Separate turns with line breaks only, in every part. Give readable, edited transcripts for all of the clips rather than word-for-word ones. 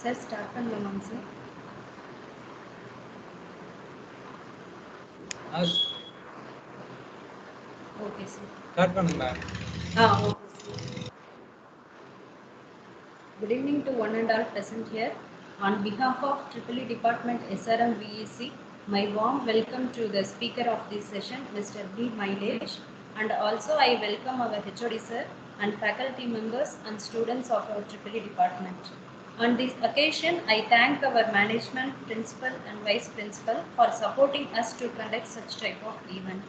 Sir, start பண்ணலாமாங்க sir? Okay, sir.
Start பண்ணுங்க.
Okay, sir. Good evening to one and all present here. On behalf of EEE Department SRM VEC, my warm welcome to the speaker of this session, Mr. B. Mailesh, and also I welcome our HOD sir and faculty members and students of our EEE Department. On this occasion, I thank our management, principal and vice principal for supporting us to conduct such type of event.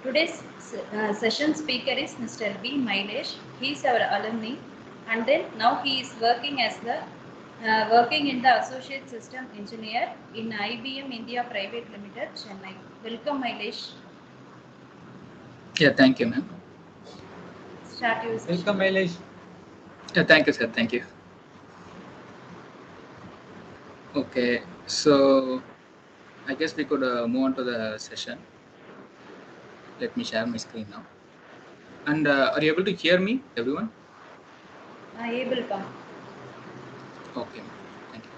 Today's session speaker is Mr. B. Mailesh. He is our alumni, and then now he is working as the working in the associate system engineer in IBM India Private Limited, Chennai. Welcome, Mailesh.
Yeah, thank you, ma'am.
Start your session.
Welcome, Mailesh.
Yeah, thank you, sir. Thank you. Okay, so I guess we could move on to the session. Let me share my screen now. And are you able to hear me, everyone?
Able to.
Okay, thank you.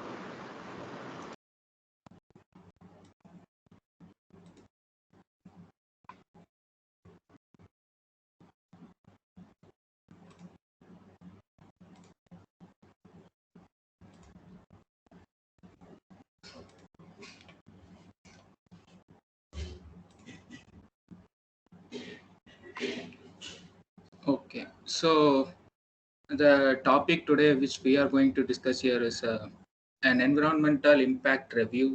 Okay, so the topic today which we are going to discuss here is an environmental impact review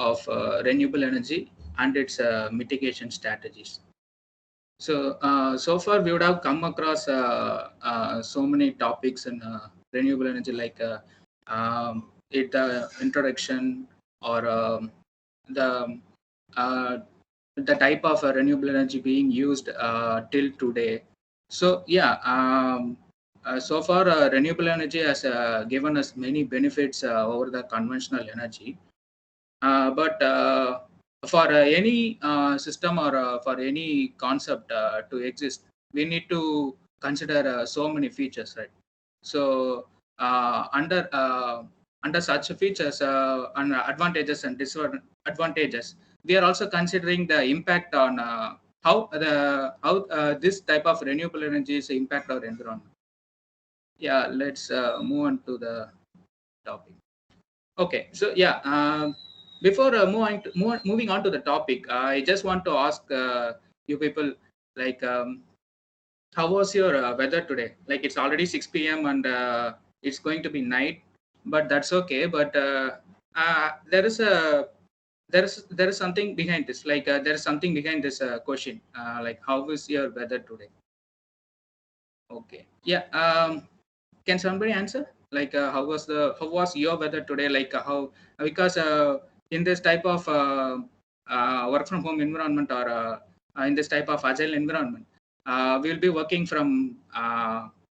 of renewable energy and its mitigation strategies. So, so far we would have come across so many topics in renewable energy, like the introduction or the uh, the type of renewable energy being used till today. So, yeah, so far renewable energy has given us many benefits over the conventional energy. But for any system or for any concept to exist, we need to consider so many features, right? So under such features and advantages and disadvantages, we are also considering the impact on how this type of renewable energies impact our environment. Yeah, let's move on to the topic. Okay, so yeah, before moving on to the topic, I just want to ask you people, like, how was your weather today? Like, it's already 6 p.m. and it's going to be night, but that's okay. But there is something behind this. Like, there is something behind this question. Like, how is your weather today? Okay, yeah. Can somebody answer? Like, how was your weather today? Like, how, because in this type of work from home environment, or in this type of agile environment, we will be working from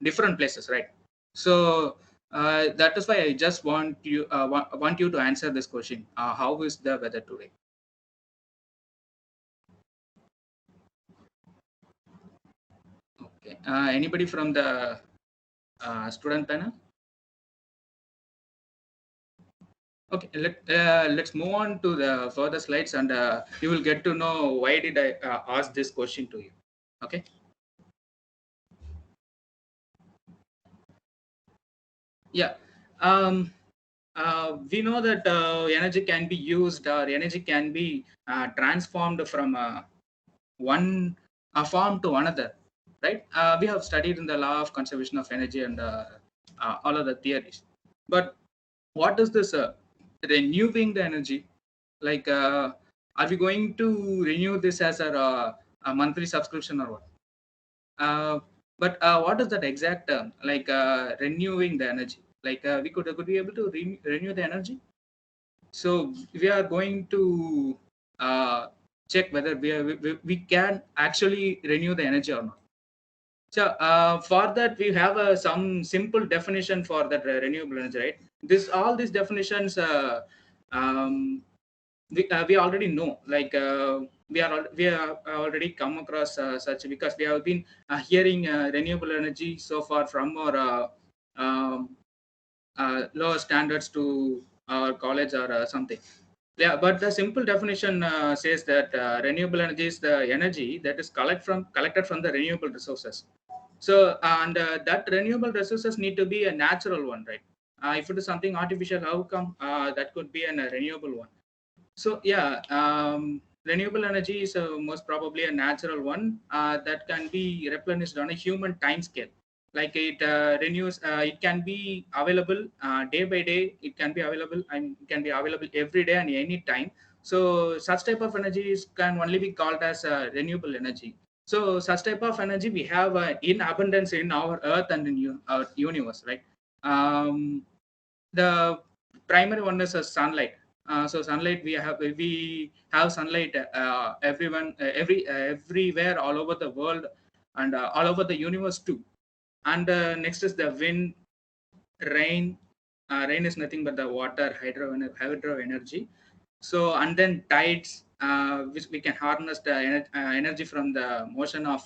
different places, right? So that is why I just want you to answer this question. How is the weather today? Okay. Anybody from the student panel? Okay, let's move on to the further slides, and you will get to know why did I ask this question to you. Okay. Yeah. We know that energy can be used, or energy can be transformed from one form to another, right? We have studied in the law of conservation of energy and all of the theories. But what is this renewing the energy? Like, are we going to renew this as a monthly subscription or what? But what is that exact term? Like, renewing the energy. Like, we could be able to renew the energy. So we are going to check whether we can actually renew the energy or not. So for that, we have some simple definition for that renewable energy, right? All these definitions we already know. Like, we are already come across such, because we have been hearing renewable energy so far from our lower standards to our college or something. Yeah, but the simple definition says that renewable energy is the energy that is collected from the renewable resources. So, and that renewable resources need to be a natural one, right? If it is something artificial, how come that could be a renewable one? So yeah, renewable energy is most probably a natural one that can be replenished on a human time scale. Like it renews, it can be available day by day. It can be available and can be available every day and any time. So such type of energy can only be called as renewable energy. So such type of energy we have in abundance in our Earth and in our universe, right? Um, the primary one is sunlight. So sunlight we have sunlight everywhere all over the world and all over the universe too. And next is the wind, rain. Rain is nothing but the water, hydro energy. So and then tides, which we can harness the energy from the motion of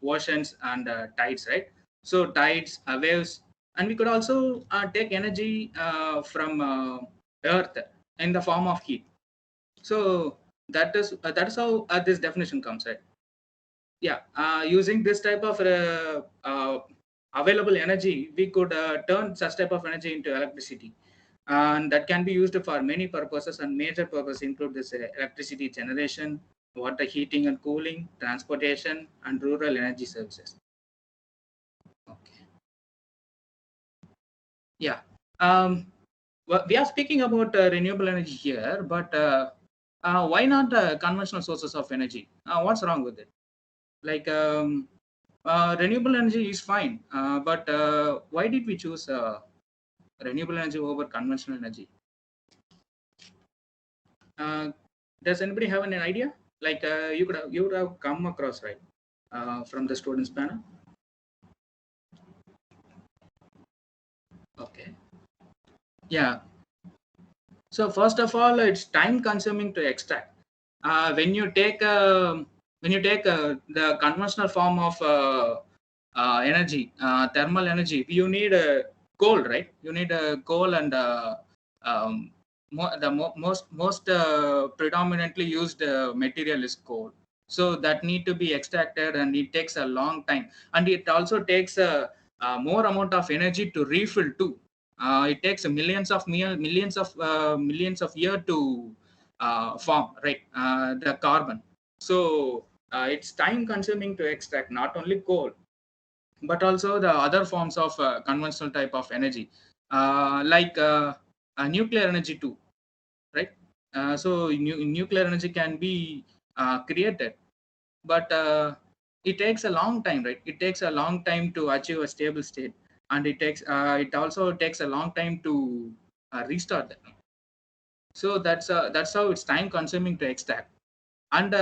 oceans and tides, right? So tides, waves, and we could also take energy from earth in the form of heat. So that is how this definition comes, right? Yeah, using this type of available energy, we could turn such type of energy into electricity, and that can be used for many purposes. And major purposes include this electricity generation, water heating and cooling, transportation, and rural energy services. Okay. Yeah. We are speaking about renewable energy here, but why not conventional sources of energy? What's wrong with it? Like renewable energy is fine, but why did we choose renewable energy over conventional energy? Uh, does anybody have an idea? Like you would have come across, right, from the students panel? Okay. Yeah. So first of all, it's time consuming to extract. When you take the conventional form of energy, thermal energy, you need coal, right? You need coal and um, most predominantly used material is coal. So that need to be extracted, and it takes a long time, and it also takes a more amount of energy to refill too. It takes millions of year to form, right? The carbon. So it's time consuming to extract not only coal but also the other forms of conventional type of energy, like nuclear energy too, right? So nuclear energy can be created, but it takes a long time, right? It takes a long time to achieve a stable state, and it also takes a long time to restart them. So that's how it's time consuming to extract. And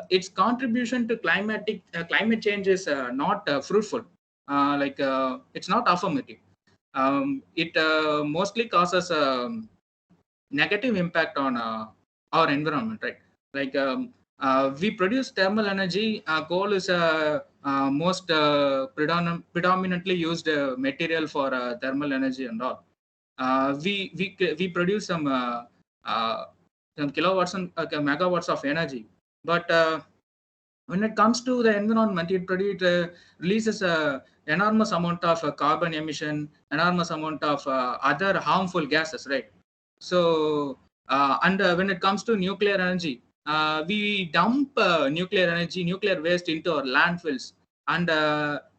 its contribution to climate change is not fruitful. It's not affirmative. It mostly causes negative impact on our environment, right? Like we produce thermal energy. Coal is most predominantly used material for thermal energy and all. We produce uh, some kilowatts and megawatts of energy, but when it comes to the environment, it releases a enormous amount of carbon emission, enormous amount of other harmful gases, right? So and when it comes to nuclear energy, we dump nuclear waste into our landfills, and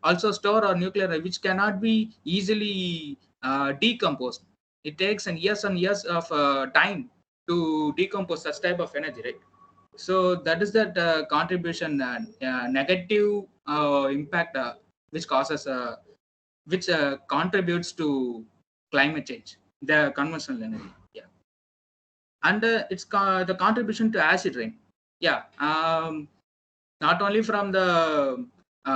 also store our nuclear, which cannot be easily decomposed. It takes years and years of time to decompose such type of energy, right? So that is that contribution, negative impact, which causes which contributes to climate change, the conventional energy. Yeah. And the contribution to acid rain. Yeah. Not only from the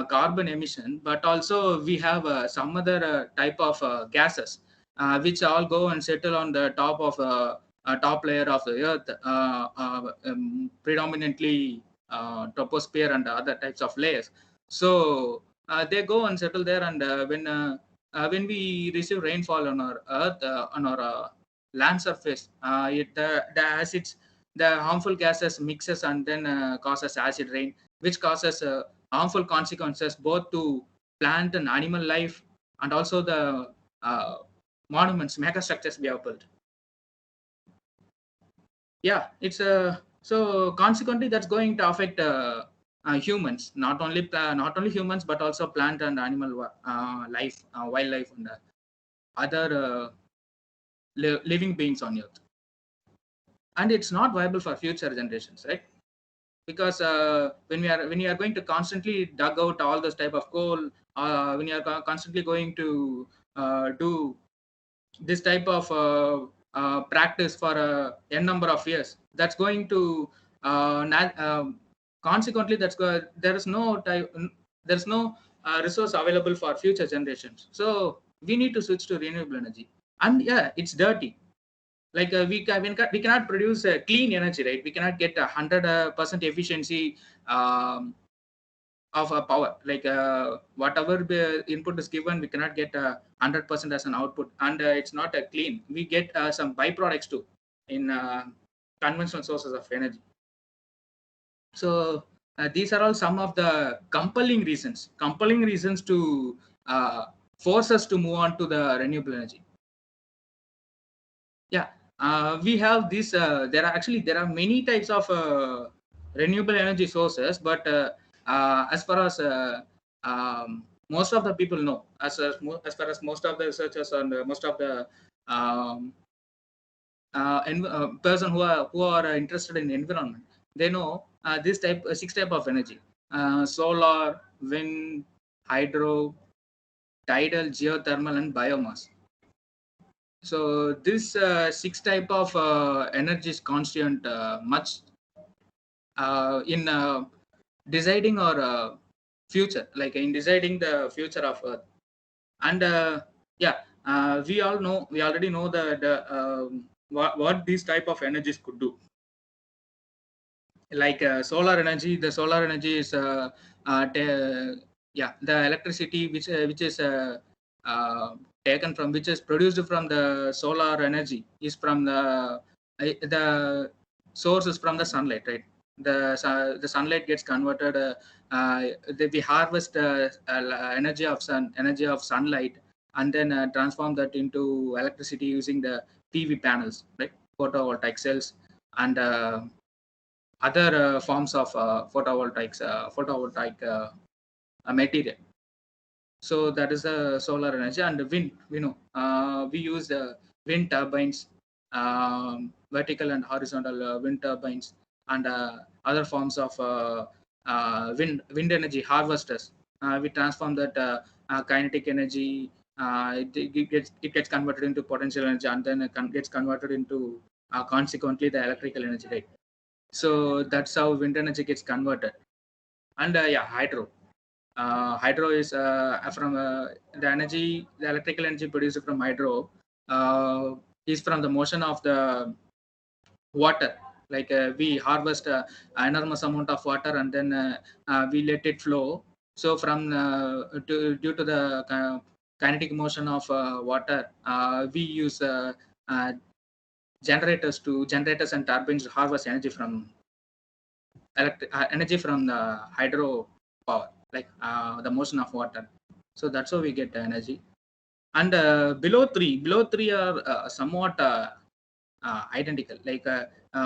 carbon emission, but also we have some other type of gases, which all go and settle on the top of a top layer of the earth, predominantly troposphere and other types of layers. So they go and settle there, and when when we receive rainfall on our earth, on our land surface, the acids, the harmful gases mixes and then causes acid rain, which causes harmful consequences both to plant and animal life, and also the monuments, mega structures we have built. Yeah, it's so consequently that's going to affect humans, not only humans, but also plant and animal life, wildlife, and other living beings on earth. And it's not viable for future generations, right? Because when you are going to constantly dug out all those type of coal, when you are constantly going to do this type of practice for n number of years, that's going to consequently there's no resource available for future generations. So we need to switch to renewable energy. And yeah, it's dirty. Like we cannot produce clean energy, right? We cannot get 100% efficiency of power. Like whatever input is given, we cannot get 100% as an output, and it's not clean. We get some byproducts too in conventional sources of energy. So these are all some of the compelling reasons to force us to move on to the renewable energy. Yeah, we have this. There are many types of renewable energy sources, but as far as most of the people know, as far as most of the researchers and most of the person who are interested in environment, they know this type 6 type of energy: solar, wind, hydro, tidal, geothermal, and biomass. So this 6 type of energies constitute much in deciding our future, like in deciding the future of Earth. And yeah, we already know what these type of energies could do. Like solar energy, the solar energy is the electricity which is taken from, which is produced from the solar energy, is from the source is from the sunlight, right? The sunlight gets converted. We harvest energy of sunlight, and then transform that into electricity using the PV panels, right? Photovoltaic cells, and other forms of photovoltaic material. So that is the solar energy. And the wind, we know we use the wind turbines, vertical and horizontal wind turbines, and other forms of wind energy harvesters. We transform that kinetic energy. It gets converted into potential energy, and then it gets converted into consequently the electrical energy, right? So that's how wind energy gets converted. And hydro. Hydro is from the electrical energy produced from hydro is from the motion of the water. Like we harvest enormous amount of water, and then we let it flow. So due to the kinetic motion of water, we use generators and turbines to harvest energy from the hydro power, like the motion of water. So that's how we get energy. And below three are somewhat identical. Like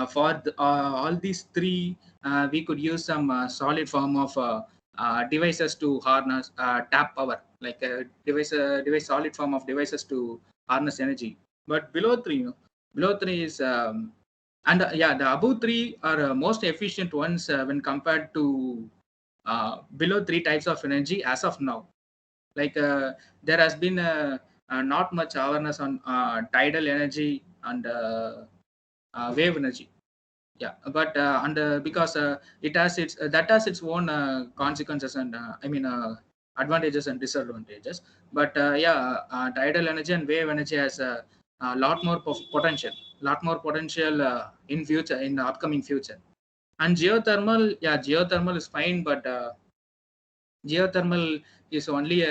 for all these three, we could use some solid form of devices to harness tap power, like device solid form of devices to harness energy. But below three is and the above three are most efficient ones when compared to below three types of energy as of now. Like there has been not much awareness on tidal energy and wave energy. Yeah, but because it has its own consequences and advantages and disadvantages. But tidal energy and wave energy has a lot more potential in the upcoming future. And geothermal is fine, but geothermal is only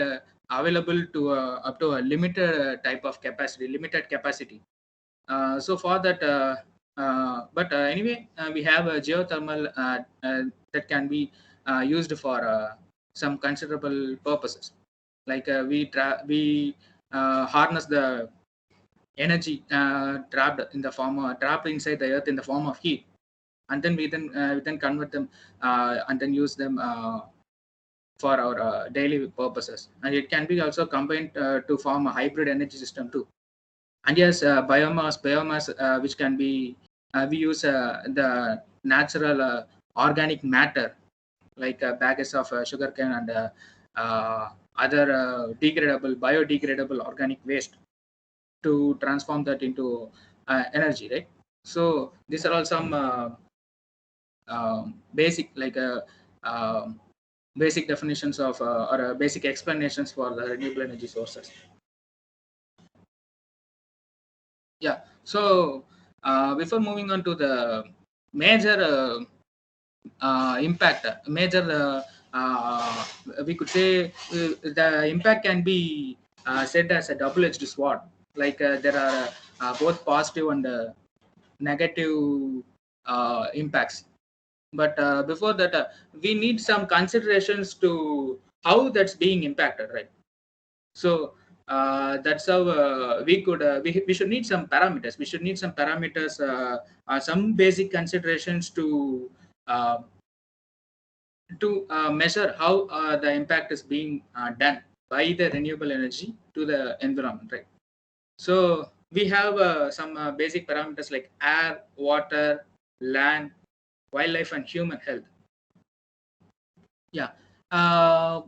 available to up to a limited type of capacity, limited capacity. So for that, but anyway, we have a geothermal that can be used for some considerable purposes. Like we harness the energy trapped in the form of, trapped inside the earth in the form of heat, and then we then convert them and then use them for our daily purposes. And it can be also combined to form a hybrid energy system too. And yes, biomass which can be we use the natural organic matter like bags of sugarcane and other degradable biodegradable organic waste to transform that into energy, right? So these are all some basic like basic definitions of or basic explanations for the renewable energy sources. Yeah. So before moving on to the major impact, major we could say the impact can be said as a double-edged sword. Like there are both positive and negative impacts. But before that, we need some considerations to how that's being impacted, right? So that's how we could we should need some parameters. We should need some parameters, some basic considerations uh, to measure how the impact is being done by the renewable energy to the environment, right? So we have some basic parameters like air, water, land, wildlife, and human health. Yeah. Uh,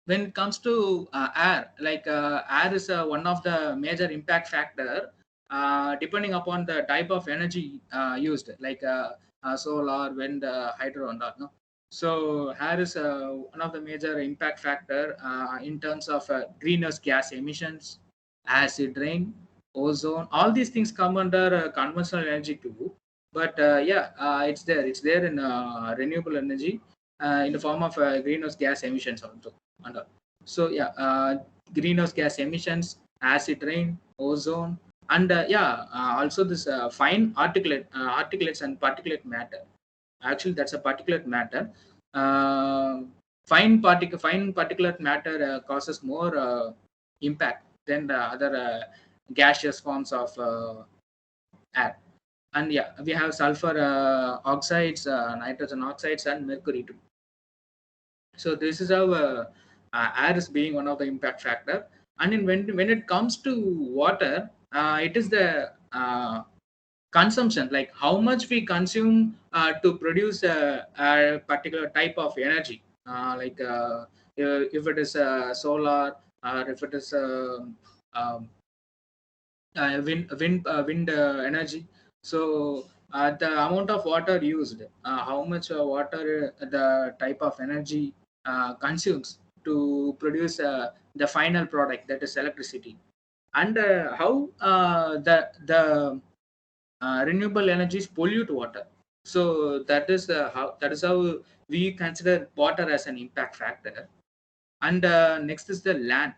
when it comes to air, like air is one of the major impact factor depending upon the type of energy used, like solar, wind, hydro, and all. No? So air is one of the major impact factor in terms of greenhouse gas emissions, acid rain, ozone. All these things come under conventional energy too. But yeah, it's there. It's there in renewable energy in the form of greenhouse gas emissions also. And so yeah, greenhouse gas emissions, acid rain, ozone, and yeah, also this fine articulates and particulate matter. Actually, that's a particulate matter. Uh, fine particulate matter causes more impact than the other gaseous forms of air. And yeah, we have sulfur oxides, nitrogen oxides, and mercury too. So this is how air is being one of the impact factor. And when it comes to water, it is the consumption, like how much we consume to produce a particular type of energy, like if it is solar or if it is um, wind energy. So the amount of water used, how much water the type of energy consumes to produce the final product, that is electricity, and how the renewable energies pollute water. So that is how we consider water as an impact factor. And next is the land.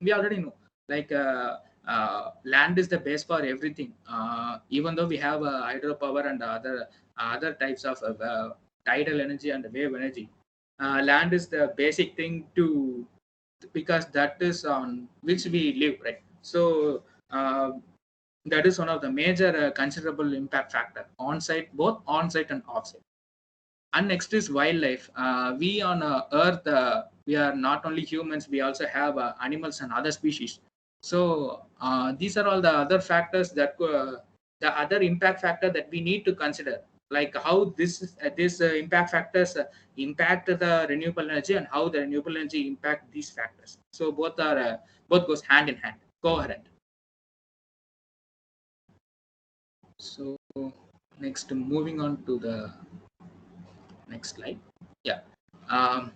We already know, like land is the base for everything. Even though we have hydropower and other types of tidal energy and wave energy, land is the basic thing to, because that is on which we live, right? So that is one of the major considerable impact factor on site, both on site and off site. And next is wildlife. We on earth, we are not only humans, we also have animals and other species. So these are all the other factors that the other impact factor that we need to consider, like how this impact factors impact the renewable energy, and how the renewable energy impact these factors. So both goes hand in hand, coherent. So next, moving on to the next slide. Yeah. Um,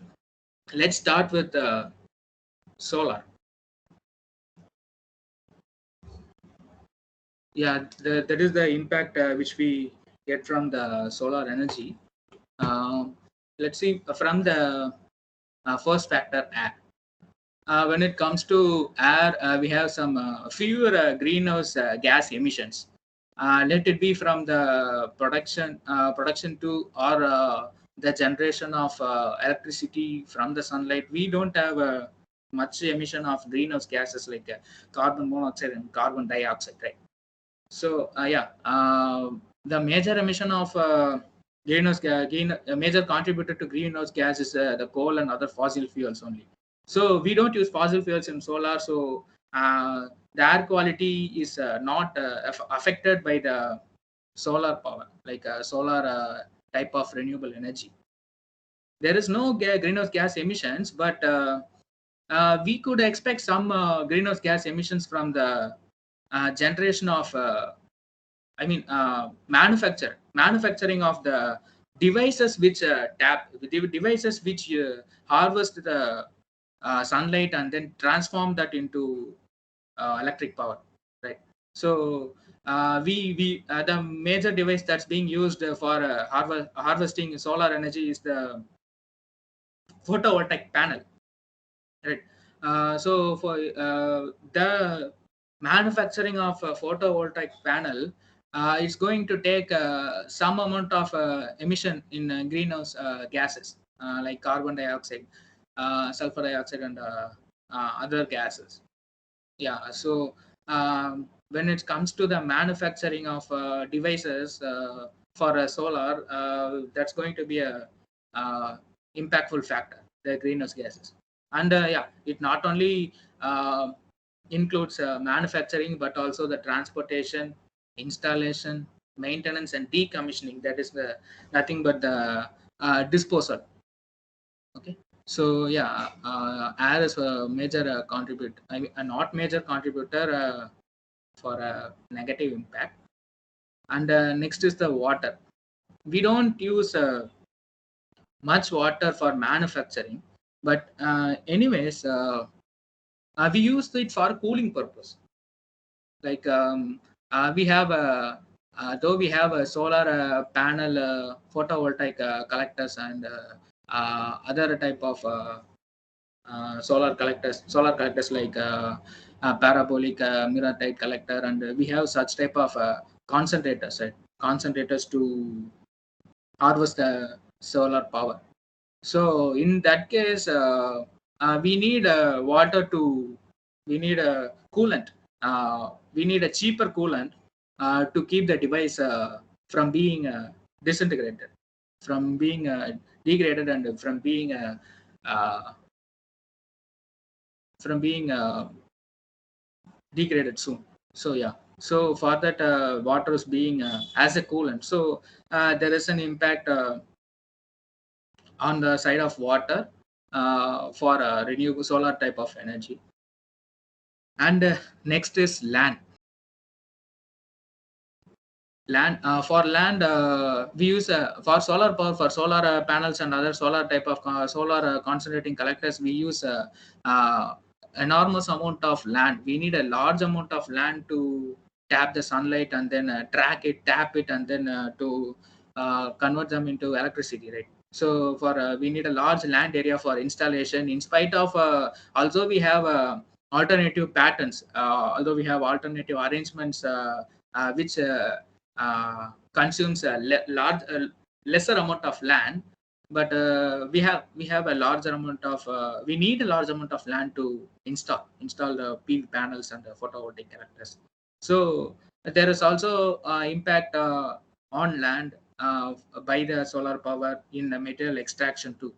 let's start with solar. Yeah, that is the impact which we get from the solar energy. Let's see from the first factor, air. when it comes to air, we have some fewer greenhouse gas emissions. Let it be from the production to or the generation of electricity from the sunlight. We don't have much emission of greenhouse gases like carbon monoxide and carbon dioxide, right? So the major emission of a major contributor to greenhouse gas is the coal and other fossil fuels only. So we don't use fossil fuels in solar, so the air quality is not affected by the solar power, like solar type of renewable energy. There is no greenhouse gas emissions, but we could expect some greenhouse gas emissions from the generation of manufacturing of the devices which devices which harvest the sunlight and then transform that into electric power, right? So we the major device that's being used for harvesting solar energy is the photovoltaic panel, right? So for the manufacturing of a photovoltaic panel, it's going to take some amount of emission in greenhouse gases like carbon dioxide, sulfur dioxide, and other gases. Yeah. So when it comes to the manufacturing of devices for solar, that's going to be a impactful factor, the greenhouse gases. And it not only includes manufacturing, but also the transportation, installation, maintenance, and decommissioning. That is the nothing but the disposal. Okay. So air is a major contributor. I mean, a not major contributor for a negative impact. And next is the water. We don't use much water for manufacturing, but anyways, we use it for cooling purpose. Like we have a though we have a solar panel, photovoltaic collectors, and other type of solar collectors like parabolic mirror type collector, and we have such type of concentrators, right? Concentrators to harvest the solar power. So in that case, we need water to, we need a coolant. We need a cheaper coolant to keep the device from being disintegrated, from being degraded, and from being degraded soon. So so for that, water is being as a coolant. So there is an impact on the side of water for renewable solar type of energy. And next is land. For land, we use for solar power, for solar panels and other solar type of solar concentrating collectors. We use enormous amount of land. We need a large amount of land to tap the sunlight and then track it, tap it, and then to convert them into electricity, right? So for we need a large land area for installation. In spite of also we have alternative patterns, although we have alternative arrangements which consumes a lesser amount of land, but we have a larger amount of we need a large amount of land to install the PV panels and the photovoltaic collectors. So there is also impact on land by the solar power in the material extraction too.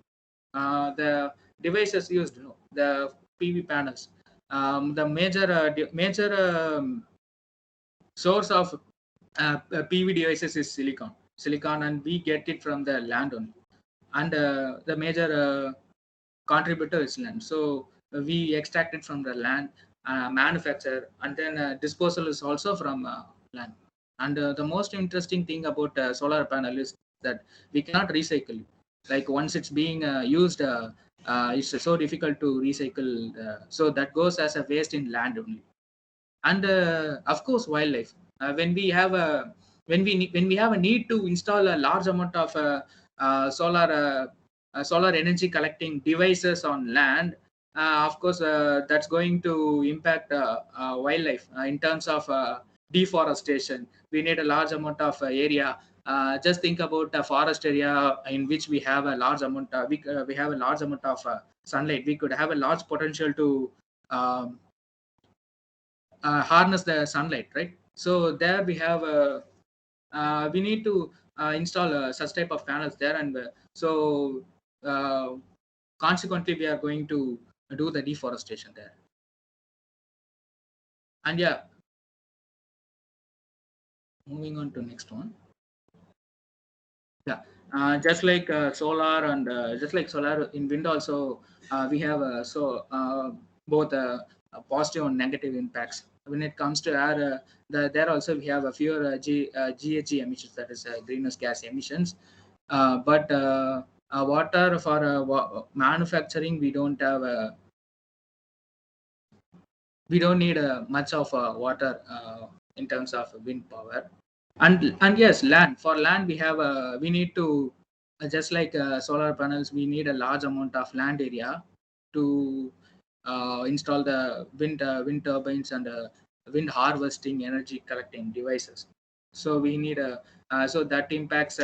The devices used, the PV panels, the major source of PV devices is silicon, and we get it from the land only. And the major contributor is land. So we extract it from the land, manufacture, and then disposal is also from land. And the most interesting thing about solar panel is that we cannot recycle it. Like once it's being used, it's so difficult to recycle. So that goes as a waste in land only. And of course, wildlife. When we have a when we have a need to install a large amount of solar energy collecting devices on land, of course, that's going to impact wildlife in terms of deforestation. We need a large amount of area. Just think about a forest area in which we have a large amount. We have a large amount of sunlight. We could have a large potential to um, harness the sunlight, right? So there we have we need to install such type of panels there, and so uh, consequently we are going to do the deforestation there. And yeah, moving on to next one. Yeah, just like solar and just like solar in wind also, we have both positive and negative impacts. When it comes to air, there also we have a fewer GHG emissions, that is greenhouse gas emissions. But water for manufacturing, we don't need much of water in terms of wind power. And yes, land, for land we need to just like solar panels, we need a large amount of land area to install the wind turbines and wind harvesting energy collecting devices. So we need a so that impacts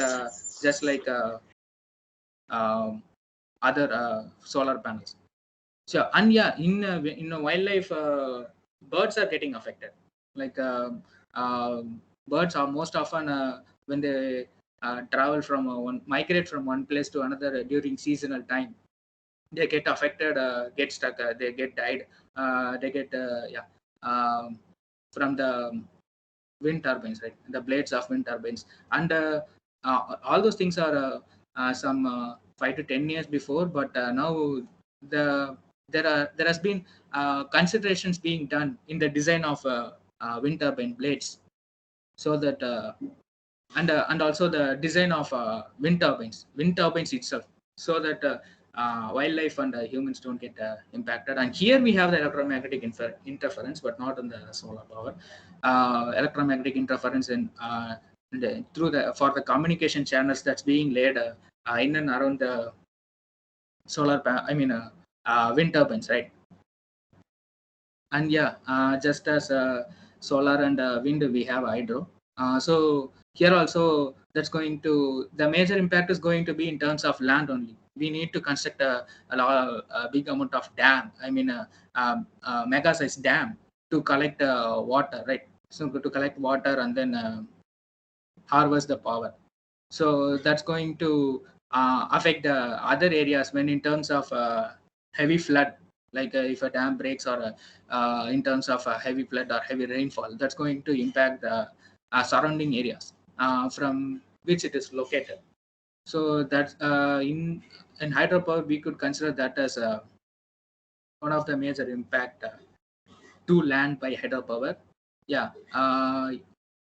just like um, other solar panels. So, and yeah, in wildlife, birds are getting affected. Like birds are most often when they travel from migrate from one place to another during seasonal time, they get affected, get stuck, they get died, they get yeah from the wind turbines, right? The blades of wind turbines, and all those things are some 5 to 10 years before, but now the there has been considerations being done in the design of wind turbine blades, so that and also the design of wind turbines itself, so that wildlife and humans don't get impacted. And here we have the electromagnetic interference, but not in the solar power. Electromagnetic interference through the for the communication channels that's being laid in and around the wind turbines, right? And yeah, just as solar and wind, we have hydro. So here also, that's going to the major impact is going to be in terms of land only. We need to construct a big amount of dam. Mega size dam to collect water, right? So to collect water and then harvest the power. So that's going to affect the other areas when in terms of heavy flood, like if a dam breaks, or in terms of heavy flood or heavy rainfall, that's going to impact the surrounding areas from which it is located. So that's in hydropower, we could consider that as one of the major impact to land by hydropower. Yeah,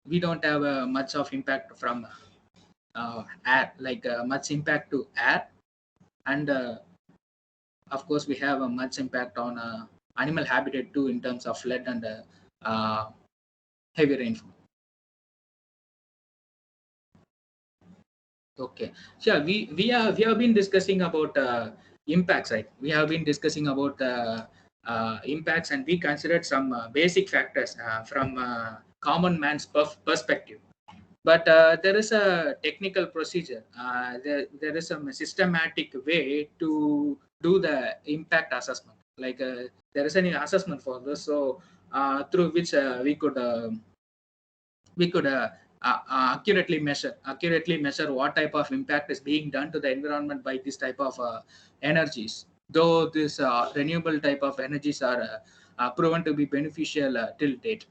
we don't have much of impact from air, like much impact to air, and of course we have a much impact on animal habitat too in terms of flood and uh, heavy rainfall. Okay, sure. We have been discussing about impacts, right? We have been discussing about impacts, and we considered some basic factors from common man's perspective. But there is a technical procedure. There is a systematic way to do the impact assessment. Like there is an assessment for this, so through which we could accurately measure what type of impact is being done to the environment by this type of energies. Though these renewable type of energies are proven to be beneficial till date.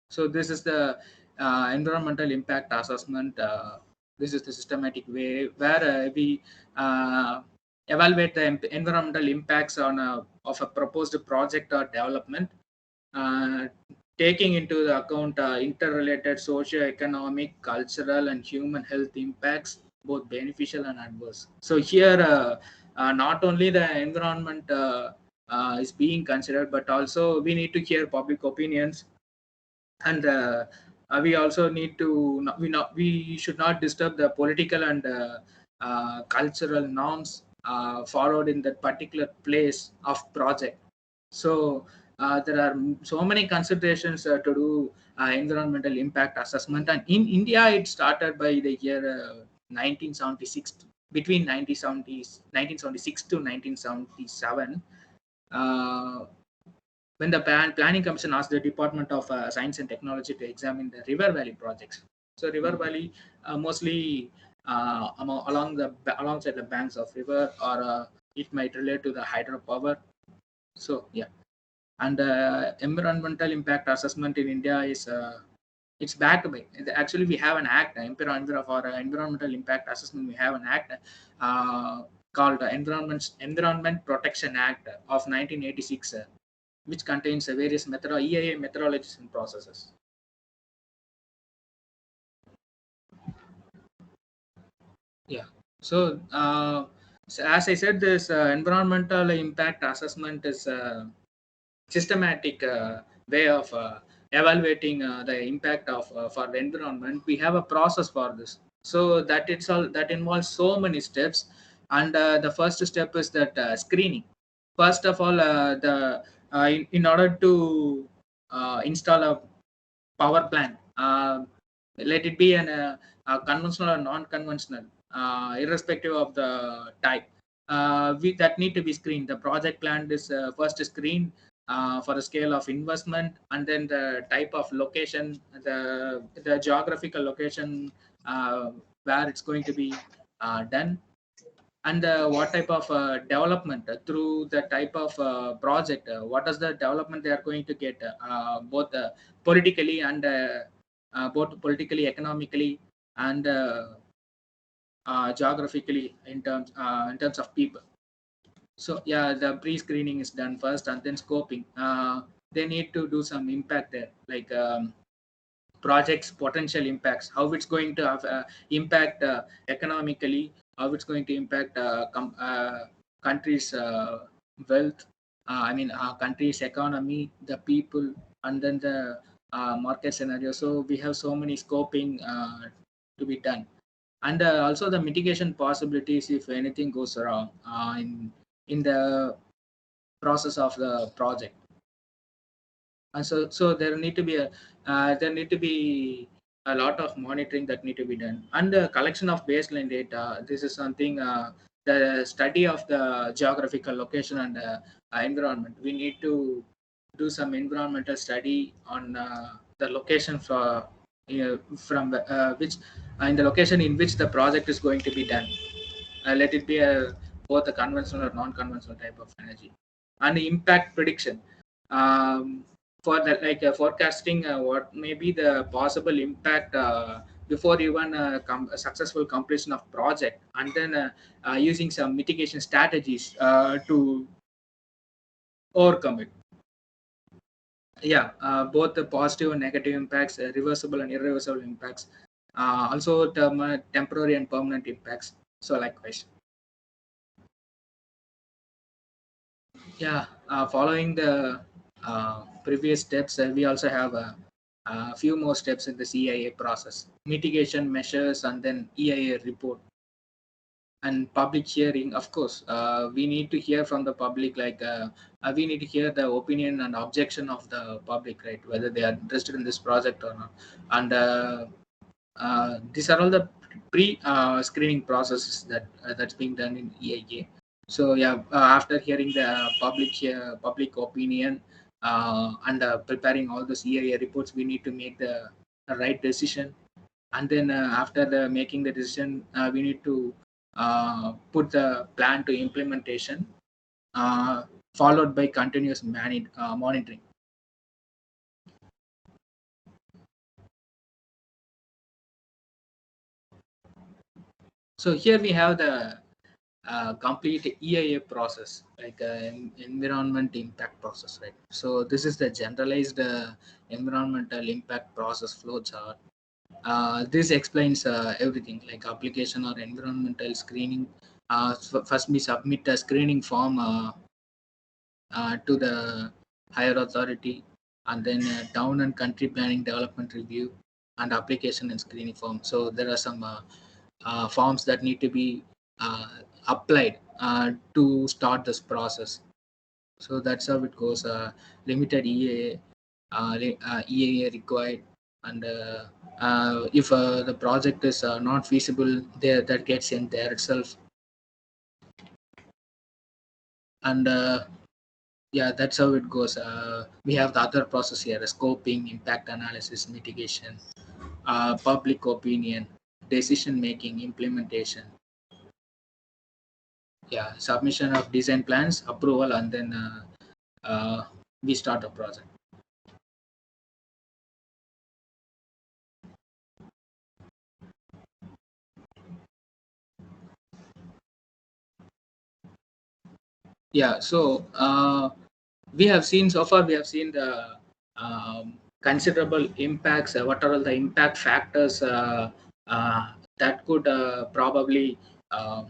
So this is the environmental impact assessment. This is the systematic way where we evaluate the environmental impacts of a proposed project or development, uh, taking into the account interrelated socio-economic, cultural, and human health impacts, both beneficial and adverse. So here, not only the environment is being considered, but also we need to hear public opinions, and we also need to we should not disturb the political and cultural norms followed in that particular place of project. So there are so many considerations to do environmental impact assessment. And in India, it started by the year 1976, between 1976 to 1977. When the Planning Commission asked the Department of Science and Technology to examine the River Valley projects. So River Valley mostly alongside the banks of river, or it might relate to the hydropower. So yeah, and environmental impact assessment in India is it's backed by, actually we have an act for environmental impact assessment. We have an act called Environment Protection Act of 1986, which contains various EIA methodologies and processes. Yeah. So, as I said, this environmental impact assessment is a systematic way of evaluating the impact of for the environment. We have a process for this, so that involves so many steps. And the first step is that screening. First of all, in order to install a power plant, let it be a conventional or non-conventional, irrespective of the type, that need to be screened. The project plan is first screened for the scale of investment, and then the type of location, the geographical location where it's going to be done, and what type of development through the type of project, what is the development they are going to get, both politically and both politically, economically, and geographically in terms of people. So yeah, the pre-screening is done first, and then scoping. They need to do some impact there, like project's potential impacts, how it's going to have impact economically, how it's going to impact country's wealth, country's economy, the people, and then the market scenario. So we have so many scoping to be done, and also the mitigation possibilities if anything goes wrong in the process of the project. And so there need to be a lot of monitoring that need to be done, and the collection of baseline data. This is something, the study of the geographical location and environment. We need to do some environmental study on the location from which in the location in which the project is going to be done. Let it be both a conventional or non-conventional type of energy. And impact prediction, for that, like forecasting what may be the possible impact before even a successful completion of project, and then using some mitigation strategies to overcome it. Yeah, both the positive and negative impacts, reversible and irreversible impacts, also temporary and permanent impacts. So likewise. Yeah, following the previous steps, we also have a few more steps in the EIA process: mitigation measures, and then EIA report, and public hearing. Of course, we need to hear from the public, like we need to hear the opinion and objection of the public, right, whether they are interested in this project or not. And these are all the pre-screening processes that's being done in EIA. So yeah, after hearing the public opinion and preparing all those EIA reports, we need to make the right decision. And then after making the decision, we need to put the plan to implementation, followed by continuous monitoring. So here we have the complete EIA process, like environment impact process, right? So this is the generalized environmental impact process flow chart. This explains everything, like application or environmental screening. First, we submit a screening form to the higher authority, and then town and country planning development review, and application and screening form. So there are some forms that need to be applied to start this process. So that's how it goes. Limited EAA required, and if the project is not feasible, there that gets in there itself. And yeah, that's how it goes. We have the other process here: scoping, impact analysis, mitigation, public opinion, decision making, implementation. Yeah, submission of design plans, approval, and then we start a project. Yeah, so we have seen so far, we have seen the considerable impacts. What are all the impact factors that could probably um,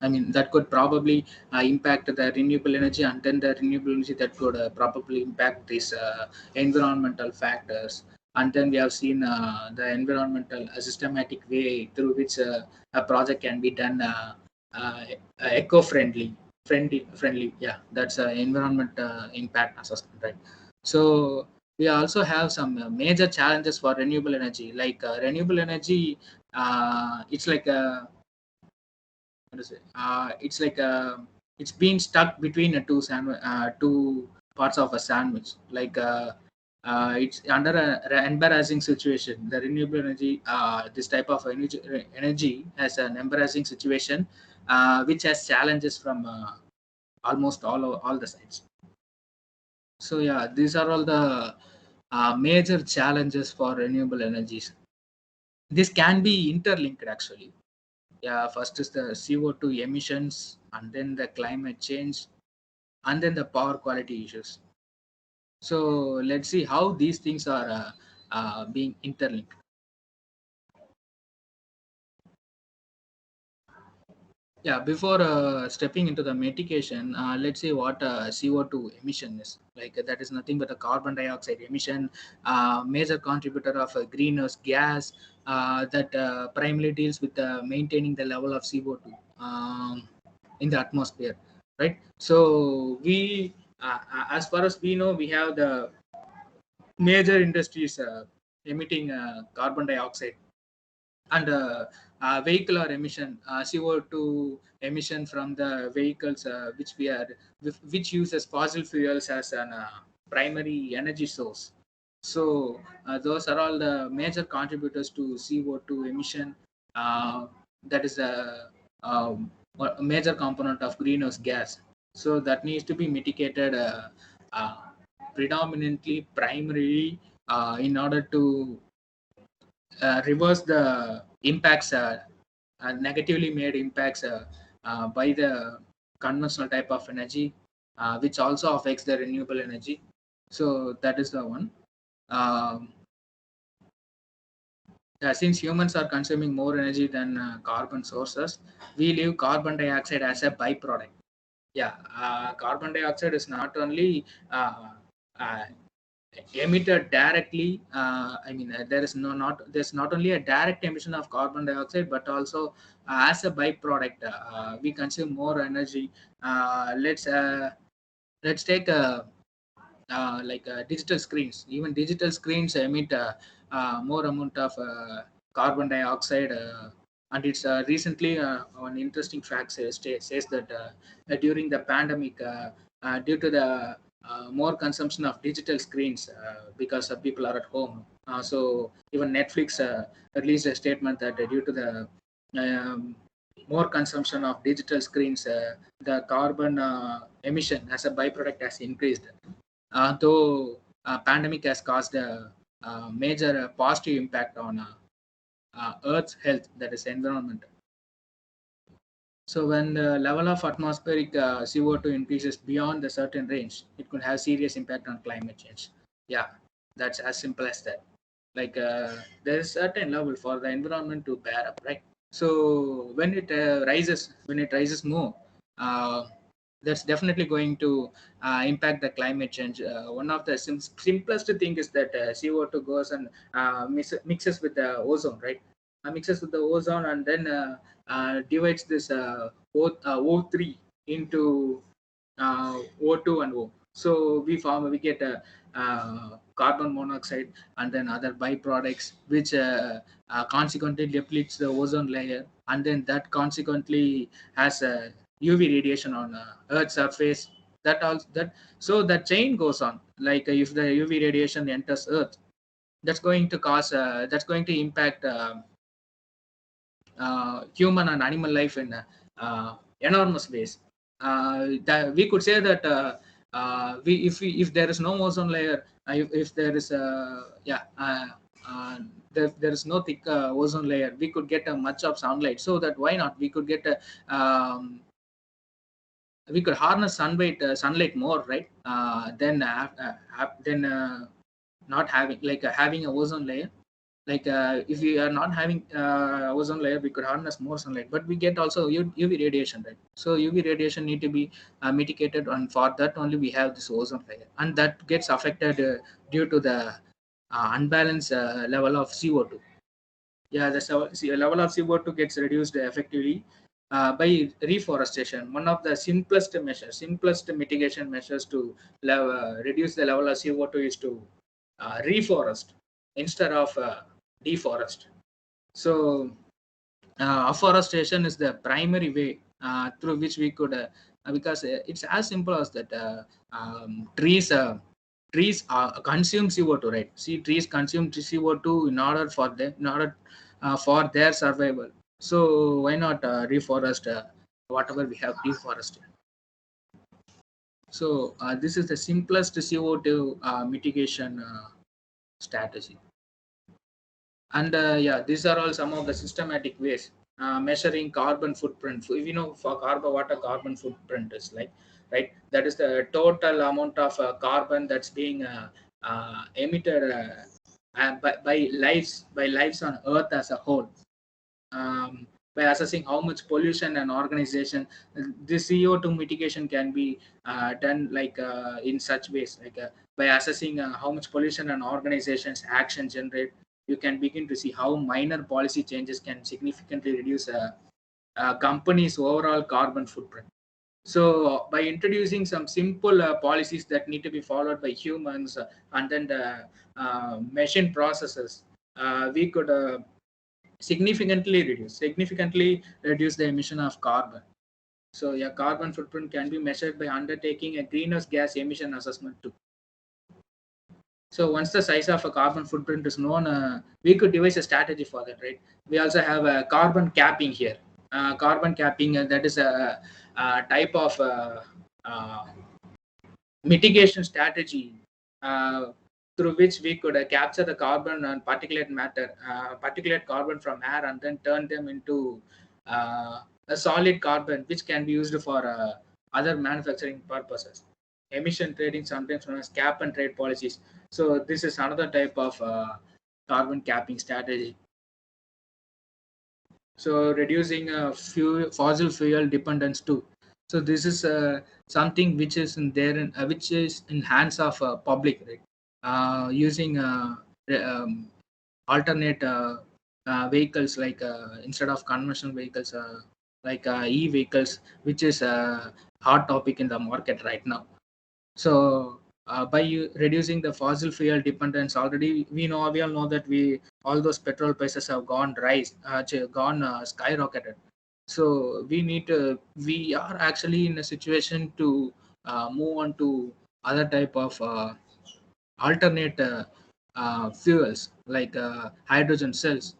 that could probably impact the renewable energy, and then the renewable energy that could probably impact these environmental factors. And then we have seen the environmental systematic way through which a project can be done uh, eco-friendly, friendly. Yeah, that's environment impact assessment, right? So we also have some major challenges for renewable energy, like renewable energy. It's like a what is it? It's like it's been stuck between two parts of a sandwich. Like it's under an embarrassing situation. The renewable energy, this type of energy has an embarrassing situation, which has challenges from almost all the sides. So yeah, these are all the major challenges for renewable energies. This can be interlinked actually. Yeah, first is the CO2 emissions, and then the climate change, and then the power quality issues. So let's see how these things are being interlinked. Yeah, before stepping into the mitigation, let's see what CO2 emission is. Like that is nothing but a carbon dioxide emission, major contributor of a greenhouse gas that primarily deals with maintaining the level of CO2 in the atmosphere, right? So as far as we know, we have the major industries emitting carbon dioxide, and vehicular emission, CO2 emission from the vehicles which uses fossil fuels as an primary energy source. So those are all the major contributors to CO2 emission. That is a major component of greenhouse gas. So that needs to be mitigated uh, predominantly, primarily, in order to reverse the impacts, negatively made impacts by the conventional type of energy, which also affects the renewable energy. So that is the one. Um, since humans are consuming more energy than carbon sources, we leave carbon dioxide as a byproduct. Yeah, carbon dioxide is not only uh, emitted directly. There is there's not only a direct emission of carbon dioxide, but also as a byproduct, we consume more energy. Let's take digital screens. Even digital screens emit more amount of carbon dioxide. And it's recently an interesting fact says that during the pandemic, due to the more consumption of digital screens, because people are at home. So even Netflix released a statement that due to the um, more consumption of digital screens, the carbon emission as a byproduct has increased. Though pandemic has caused a major positive impact on Earth's health, that is environment. So when the level of atmospheric CO2 increases beyond a certain range, it could have serious impact on climate change. Yeah, that's as simple as that. Like there is certain level for the environment to bear up, right? So when it rises more, uh, that's definitely going to impact the climate change. One of the simplest thing is that CO2 goes and mixes with the ozone, right? Mixes with the ozone, and then divides this O3 into O2 and O. So we get a carbon monoxide and then other byproducts, which consequently depletes the ozone layer, and then that consequently has a UV radiation on Earth's surface. That also that so that chain goes on. Like if the UV radiation enters Earth, that's going to impact human and animal life in enormous ways. That we could say that if there is no ozone layer, if there is there is no thick ozone layer, we could get much of sunlight. So that why not? We could harness sunlight more, right? Then not having having a ozone layer. If we are not having ozone layer, we could harness more sunlight, but we get also UV radiation, right? So UV radiation need to be mitigated, and for that only we have this ozone layer, and that gets affected due to the unbalanced level of CO2. Yeah, the level of CO2 gets reduced effectively by reforestation. One of the simplest mitigation measures to reduce the level of CO2 is to reforest instead of deforest. So afforestation is the primary way through which we could because it's as simple as that trees consume CO2, right? See, trees consume CO2 in order for their survival. So why not reforest whatever we have deforested? So this is the simplest CO2 mitigation strategy. And yeah, these are all some of the systematic ways measuring carbon footprint. If you know for carbon, what a carbon footprint is like, right? That is the total amount of carbon that's being emitted by lives on Earth as a whole. By assessing how much pollution and organization, this CO2 mitigation can be done in such ways, by assessing how much pollution and organizations action generate. You can begin to see how minor policy changes can significantly reduce a company's overall carbon footprint. So by introducing some simple policies that need to be followed by humans and then the machine processes, we could significantly reduce the emission of carbon. So yeah, carbon footprint can be measured by undertaking a greenhouse gas emission assessment too. So once the size of a carbon footprint is known, we could devise a strategy for that, right? We also have a carbon capping here. Carbon capping, that is a type of uh, mitigation strategy through which we could capture the carbon and particulate carbon from air, and then turn them into a solid carbon, which can be used for other manufacturing purposes. Emission trading, sometimes known as cap and trade policies. So this is another type of carbon capping strategy. So reducing fossil fuel dependence too. So this is something which is which is in hands of public, right? Using alternate vehicles, instead of conventional vehicles, e-vehicles, which is a hot topic in the market right now. So by reducing the fossil fuel dependence, already we all know that all those petrol prices have gone skyrocketed. So we are actually in a situation to move on to other type of alternate fuels, like hydrogen cells,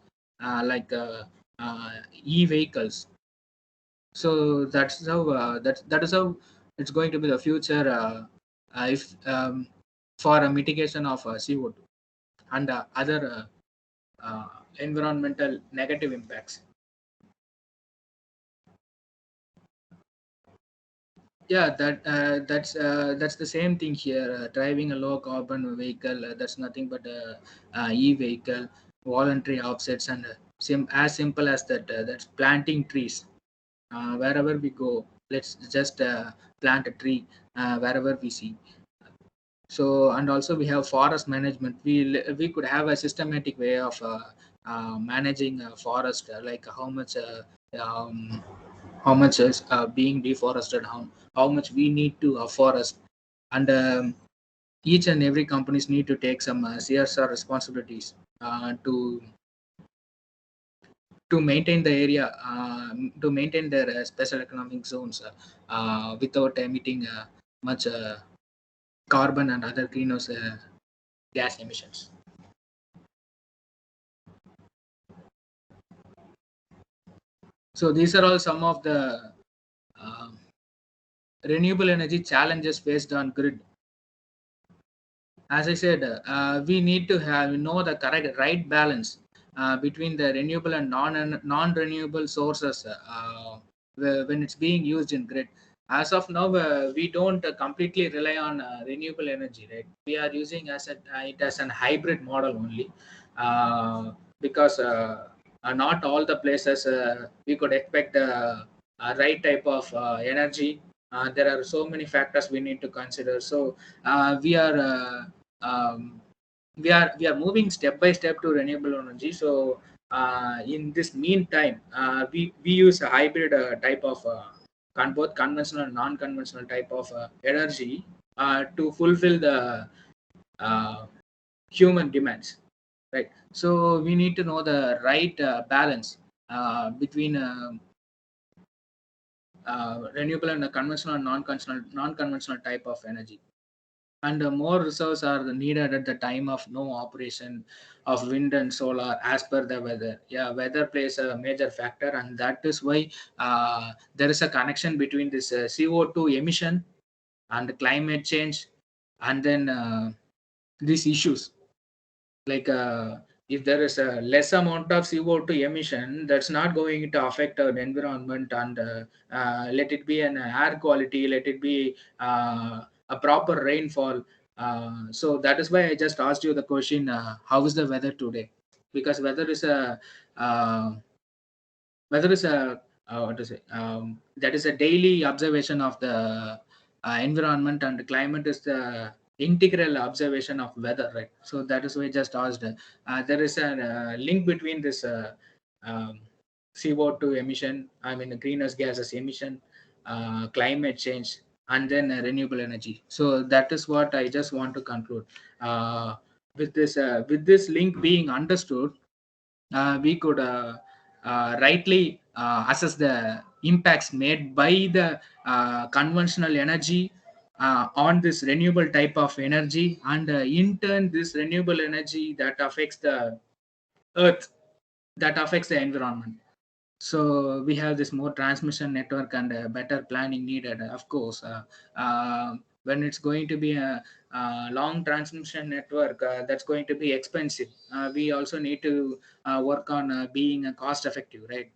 e-vehicles. So that is how it's going to be the future, if for a mitigation of CO2 and other environmental negative impacts. Yeah, that's the same thing here. Driving a low carbon vehicle, that's nothing but a e-vehicle, voluntary offsets, and as simple as that. That's planting trees wherever we go. Let's just plant a tree wherever we see. So, and also we have forest management. We could have a systematic way of managing forest, like how much. Um, how much is being deforested, how much we need to afforest, and each and every companies need to take some CSR responsibilities to maintain the area, to maintain their special economic zones without emitting much carbon and other greenhouse gas emissions. So these are all some of the uh, renewable energy challenges faced on grid. As I said, we need to know the correct right balance between the renewable and non-renewable sources when it's being used in grid. As of now, we don't completely rely on renewable energy, right? We are using it as an hybrid model only, because not all the places we could expect the right type of energy. There are so many factors we need to consider. So we are we are moving step by step to renewable energy. So in this meantime, we use a hybrid type of both conventional and non-conventional type of energy to fulfill the uh, human demands, right? So we need to know the right balance between renewable and conventional and non-conventional type of energy. And more reserves are needed at the time of no operation of wind and solar as per the weather. Yeah, weather plays a major factor, and that is why there is a connection between this CO2 emission and climate change, and then these issues, like if there is a less amount of CO2 emission, that's not going to affect our environment, and let it be an air quality, let it be a proper rainfall. So that is why I just asked you the question, how is the weather today? Because uh, weather is a what to say that is a daily observation of the environment, and climate is the integral observation of weather, right? So that is why I just asked, there is a link between this um, CO2 emission, I mean greenhouse gases emission, climate change, and then renewable energy. So that is what I just want to conclude. With this link being understood, we could rightly assess the impacts made by the conventional energy on this renewable type of energy, and in turn this renewable energy that affects the earth, that affects the environment. So we have this more transmission network and better planning needed, of course. When it's going to be a long transmission network, that's going to be expensive. We also need to work on being cost effective, right?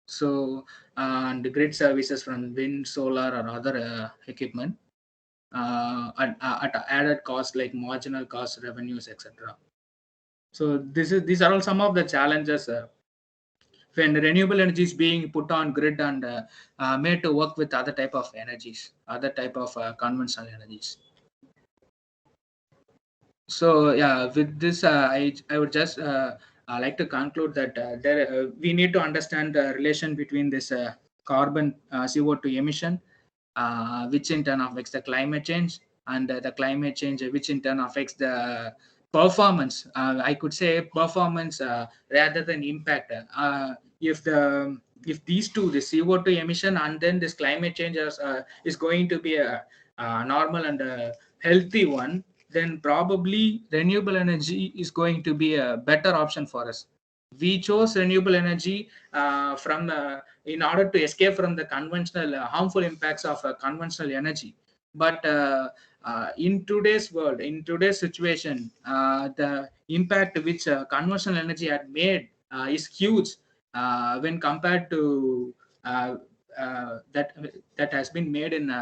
So and the grid services from wind, solar, or other equipment at added cost, like marginal cost, revenues, etc. So these are all some of the challenges when renewable energy is being put on grid and made to work with other type of energies, other type of conventional energies. So yeah, with this, I would just like to conclude that we need to understand the relation between this carbon CO2 emission, which in turn affects the climate change, and the climate change, which in turn affects the performance. I could say performance rather than impact. If these two, the CO2 emission and then this climate change is going to be a normal and a healthy one, then probably renewable energy is going to be a better option for us. We chose renewable energy from in order to escape from the conventional harmful impacts of conventional energy. But in today's world, in today's situation, the impact which conventional energy had made is huge when compared to uh, that has been made in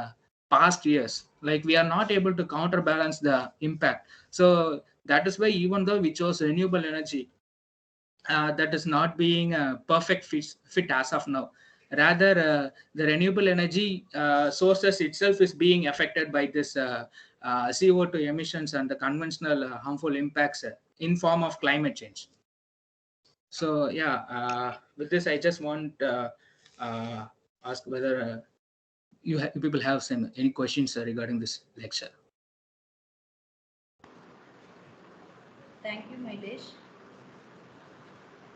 past years. Like we are not able to counterbalance the impact. So that is why even though we chose renewable energy, that is not being a perfect fit as of now. Rather, the renewable energy sources itself is being affected by this CO2 emissions and the conventional harmful impacts in form of climate change. So yeah, with this I just want uh, ask whether you people have any questions regarding this lecture.
Thank you, Mailesh.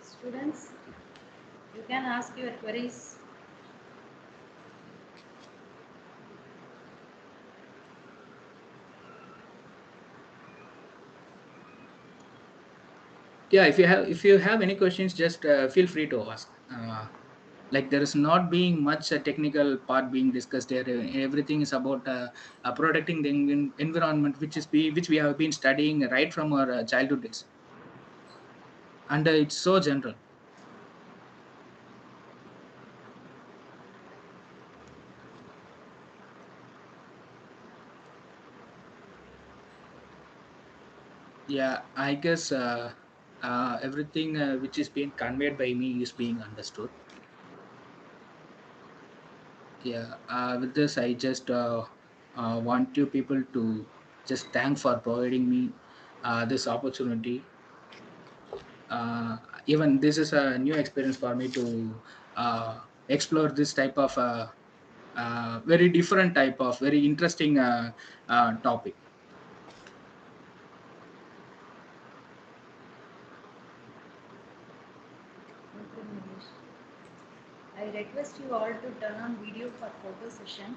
Students, you can ask your queries.
Yeah, if you have any questions, just feel free to ask. Like there is not being much technical part being discussed here. Everything is about protecting the environment, which we have been studying right from our childhood days, and it's so general. Yeah, I guess everything which is being conveyed by me is being understood. Yeah, with this I just want you people to just thank for providing me this opportunity. uh, Even this is a new experience for me to explore this type of very different type of very interesting topic.
Okay, Mailesh. I request you all to turn on video for photo session.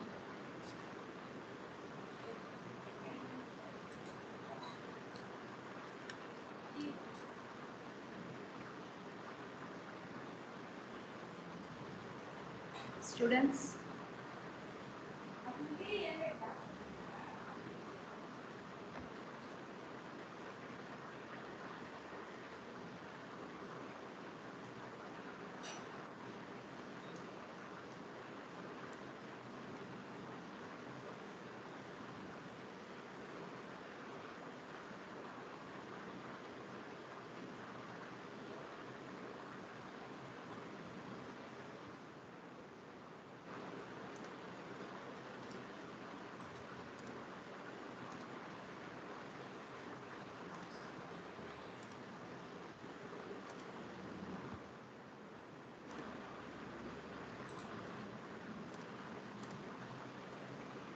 Students,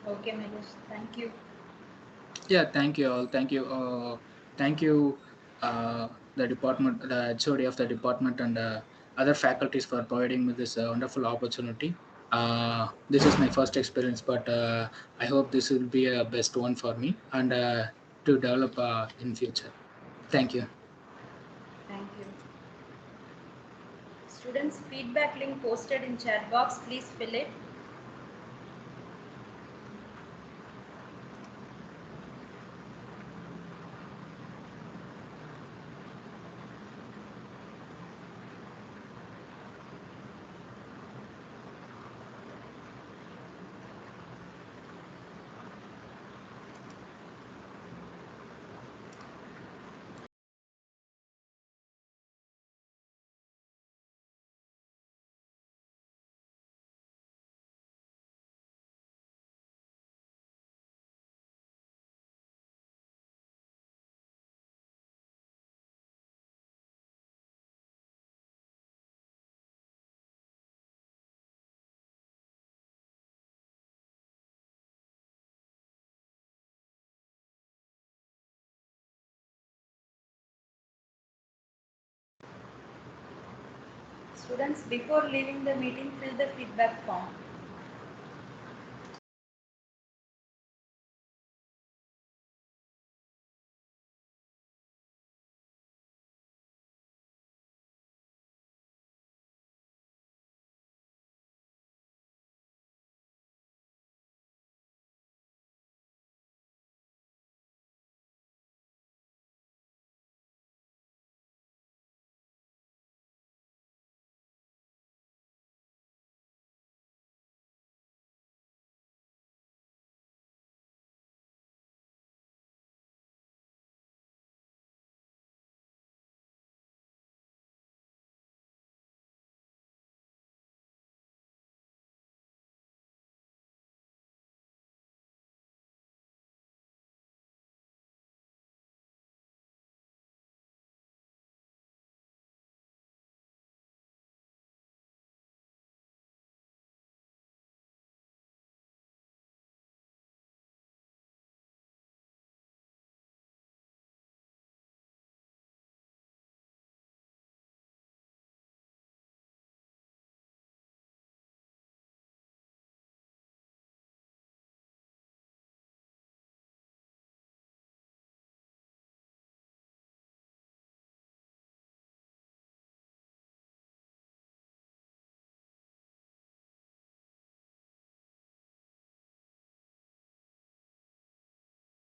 okay, Mailesh, thank you.
Yeah, thank you all. Thank you, the department, the HOD of the department, and other faculties for providing me this wonderful opportunity. This is my first experience, but I hope this will be a best one for me and to develop in future. Thank you.
Thank you. Students, feedback link posted in chat box, please fill it. Students, before leaving the meeting, fill the feedback form.